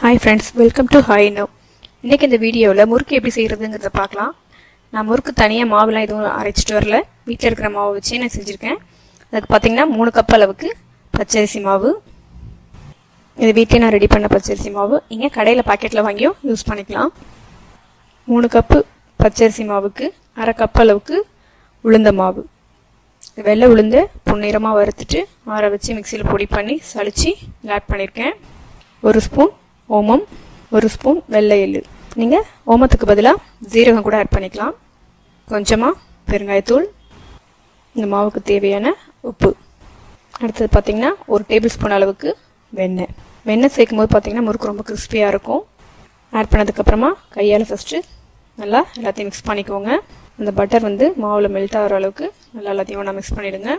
Hi friends, welcome to Hi-Inno. இன்னைக்கு இந்த வீடியோல முறுக்கு எப்படி செய்யறதுங்கறத பார்க்கலாம். நான் முறுக்கு தனியா மாவுலாம் எதுவும் அரைச்சிட்டு வரல. வீட்ல இருக்கிற மாவு வச்சு நான் செஞ்சிருக்கேன். அதுக்கு பாத்தீங்கன்னா 3 கப் அளவுக்கு பச்சரிசி மாவு. இது வீட்லயே நான் ரெடி பண்ண பச்சரிசி மாவு. நீங்க கடையில பாக்கெட்ல வாங்கியும் யூஸ் பண்ணிக்கலாம். 3 கப் பச்சரிசி மாவுக்கு 1/2 கப் அளவுக்கு உளுந்த மாவு. வெள்ளை உளுந்து பொன்னிறமா வறுத்துட்டு ஆற வச்சு மிக்ஸில பொடி பண்ணி சலிச்சு ஆட் பண்ணிருக்கேன். 1 ஸ்பூன் ஓமம், 1 ஸ்பூன் வெள்ளை எள்ளு. நீங்க ஓமத்துக்கு பதிலா ஜீரகம் கூட ஆட் பண்ணிக்கலாம். கொஞ்சமா பெருங்காயத்தூள், இந்த மாவுக்கு தேவையான உப்பு. அடுத்து பாத்தீங்கன்னா 1 டேபிள் ஸ்பூன் அளவுக்கு வெண்ணெய். வெண்ணெய் சேர்க்கும்போது பாத்தீங்கன்னா முறுக்கு ரொம்ப கிறிஸ்பியா இருக்கும். ஆட் பண்ணதுக்கு அப்புறமா கையால ஃபர்ஸ்ட் நல்லா எல்லாத்தையும் மிக்ஸ் பண்ணிக்கோங்க. அந்த பட்டர் மாவுல மெல்ட் ஆகிற அளவுக்கு நல்லா எல்லாத்தையும் ஒன்றா மிக்ஸ் பண்ணிடுங்க.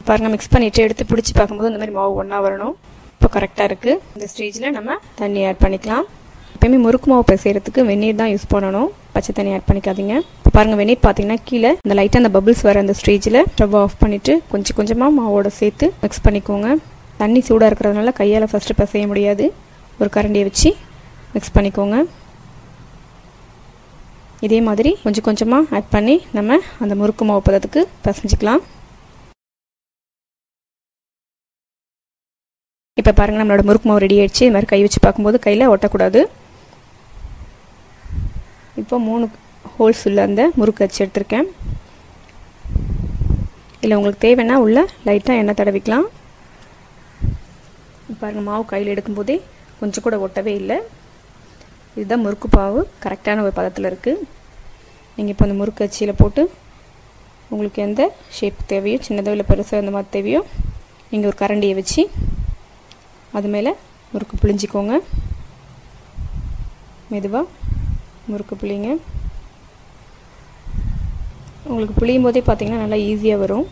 பாருங்க, மிக்ஸ் பண்ணிட்டு எடுத்து பிடிச்சி பார்க்கும்போது இந்த மாதிரி மாவு ஒன்றா வரணும். இப்போ கரெக்டாக இருக்குது. இந்த ஸ்டேஜில் நம்ம தண்ணி ஆட் பண்ணிக்கலாம். எப்பயுமே முறுக்கு மாவு பிசைறதுக்கு வெந்நீர் தான் யூஸ் பண்ணணும், பச்சை தண்ணி ஆட் பண்ணிக்காதீங்க. இப்போ பாருங்கள், வெந்நீர் பார்த்தீங்கன்னா கீழே இந்த லைட்டாக அந்த பபிள்ஸ் வர அந்த ஸ்டேஜில் ஸ்டவ் ஆஃப் பண்ணிவிட்டு கொஞ்சம் கொஞ்சமாக மாவோட சேர்த்து மிக்ஸ் பண்ணிக்கோங்க. தண்ணி சூடாக இருக்கிறதுனால கையால் ஃபஸ்ட்டு பிசைய முடியாது. ஒரு கரண்டியை வச்சு மிக்ஸ் பண்ணிக்கோங்க. இதே மாதிரி கொஞ்சம் கொஞ்சமாக ஆட் பண்ணி நம்ம அந்த முறுக்கு மாவு பதத்துக்கு பிசைஞ்சிக்கலாம். இப்போ பாருங்கள், நம்மளோட முறுக்கு மாவு ரெடி ஆயிடுச்சு. இது மாதிரி கை வச்சு பார்க்கும்போது கையில் ஒட்டக்கூடாது. இப்போ 3 ஹோல்ஸ் உள்ள அந்த முறுக்கு வச்சு எடுத்திருக்கேன். இல்லை உங்களுக்கு தேவைன்னா உள்ள லைட்டாக எண்ணெய் தடவிக்கலாம். பாருங்கள், மாவு கையில் எடுக்கும்போதே கொஞ்சம் கூட ஒட்டவே இல்லை. இதுதான் முறுக்கு பாவு கரெக்டான ஒரு பதத்தில் இருக்குது. நீங்கள் இப்போ அந்த முறுக்கு அச்சியில் போட்டு உங்களுக்கு எந்த ஷேப் தேவையோ, சின்னதோ இல்லை பெருசோ அந்த மாதிரி தேவையோ, நீங்கள் ஒரு கரண்டியை வச்சு அது மேலே முறுக்கு புளிஞ்சிக்கோங்க. மெதுவாக முறுக்கு புளிங்க. உங்களுக்கு புளியும் போதே பார்த்தீங்கன்னா நல்லா ஈஸியாக வரும்.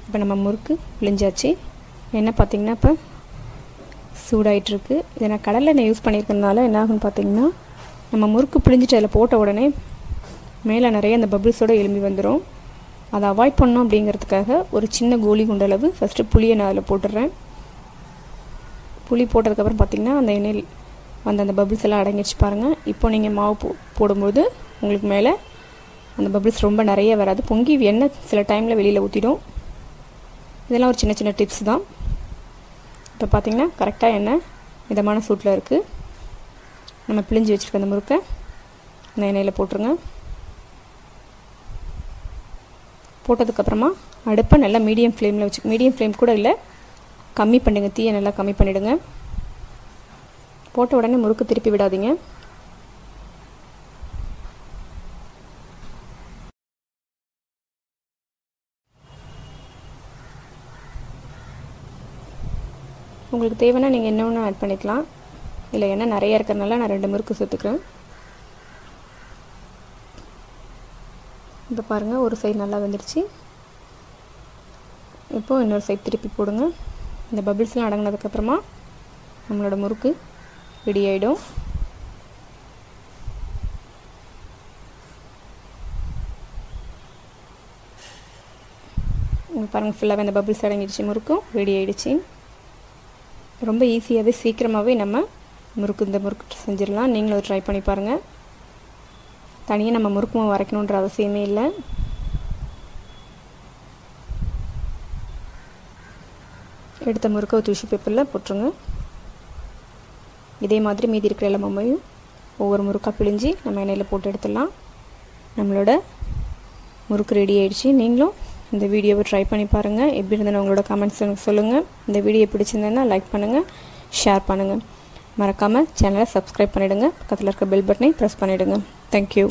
இப்போ நம்ம முறுக்கு புளிஞ்சாச்சு. எண்ணெய் பார்த்தீங்கன்னா இப்போ சூடாயிட்டிருக்கு. இதை நான் கடலை எண்ணெய் யூஸ் பண்ணியிருக்கிறதுனால என்ன ஆகுன்னு பார்த்தீங்கன்னா, நம்ம முறுக்கு புளிஞ்சிட்டு அதில் போட்ட உடனே மேலே நிறைய அந்த பபிள்ஸோடு எலும்பி வந்துடும். அதை அவாய்ட் பண்ணோம் அப்படிங்கிறதுக்காக ஒரு சின்ன கோலி குண்டளவு ஃபஸ்ட்டு புளியை நான் அதில் போட்டுடுறேன். புளி போட்டதுக்கப்புறம் பார்த்திங்கன்னா அந்த எண்ணெயில் அந்த பபிள்ஸ் எல்லாம் அடங்கிடுச்சு பாருங்கள். இப்போ நீங்கள் மாவு போடும்போது உங்களுக்கு மேலே அந்த பபிள்ஸ் ரொம்ப நிறைய வராது. பொங்கி எண்ணெய் சில டைமில் வெளியில் ஊற்றிடும். இதெல்லாம் ஒரு சின்ன சின்ன டிப்ஸ் தான். இப்போ பார்த்திங்கன்னா கரெக்டாக எண்ணெய் மிதமான சூட்டில் இருக்குது. நம்ம பிழிஞ்சு வச்சுருக்க அந்த முறுக்கை அந்த எண்ணெயில் போட்டுருங்க. போட்டதுக்கப்புறமா அடுப்பை நல்லா மீடியம் ஃப்ளேமில் வச்சு, மீடியம் ஃப்ளேம் கூட இல்லை, கம்மி பண்ணுங்க, தீயை நல்லா கம்மி பண்ணிவிடுங்க. போட்ட உடனே முறுக்கு திருப்பி விடாதீங்க. உங்களுக்கு தேவைன்னா நீங்கள் என்ன ஒன்று ஆட் பண்ணிக்கலாம். இல்லை எண்ணெய் நிறைய இருக்கிறதுனால நான் 2 முறுக்கு சேர்த்துக்கிறேன். இப்போ பாருங்கள், ஒரு சைடு நல்லா வந்துடுச்சு. இப்போது இன்னொரு சைடு திருப்பி போடுங்க. இந்த பபிள்ஸ்லாம் அடங்கினதுக்கப்புறமா நம்மளோட முறுக்கு ரெடி ஆகிடும். பாருங்கள், ஃபுல்லாகவே அந்த பபிள்ஸ் அடங்கிடுச்சு, முறுக்கும் ரெடி ஆகிடுச்சு. ரொம்ப ஈஸியாகவே சீக்கிரமாகவே நம்ம இந்த முறுக்கு செஞ்சிடலாம். நீங்களும் ட்ரை பண்ணி பாருங்கள். தனியாக நம்ம முறுக்கு மாவு அரைக்கணுன்ற அவசியமே இல்லை. எடுத்த முறுக்கை டிஷ்யூ பேப்பரில் போட்டுருங்க. இதே மாதிரி மீதி இருக்கிற எல்லா மாவையும் ஒவ்வொரு முறுக்காக பிழிஞ்சி நம்ம எண்ணெயில் போட்டு எடுத்துடலாம். நம்மளோட முறுக்கு ரெடி ஆகிடுச்சு. நீங்களும் இந்த வீடியோவை ட்ரை பண்ணி பாருங்கள். எப்படி இருந்ததுன்னு உங்களோட கமெண்ட்ஸ் எனக்கு சொல்லுங்கள். இந்த வீடியோ பிடிச்சிருந்தேன்னா லைக் பண்ணுங்கள், ஷேர் பண்ணுங்கள். மறக்காமல் சேனலை சப்ஸ்கிரைப் பண்ணிவிடுங்க. பக்கத்தில் இருக்க பெல் பட்டனை ப்ரெஸ் பண்ணிவிடுங்க. தேங்க்யூ.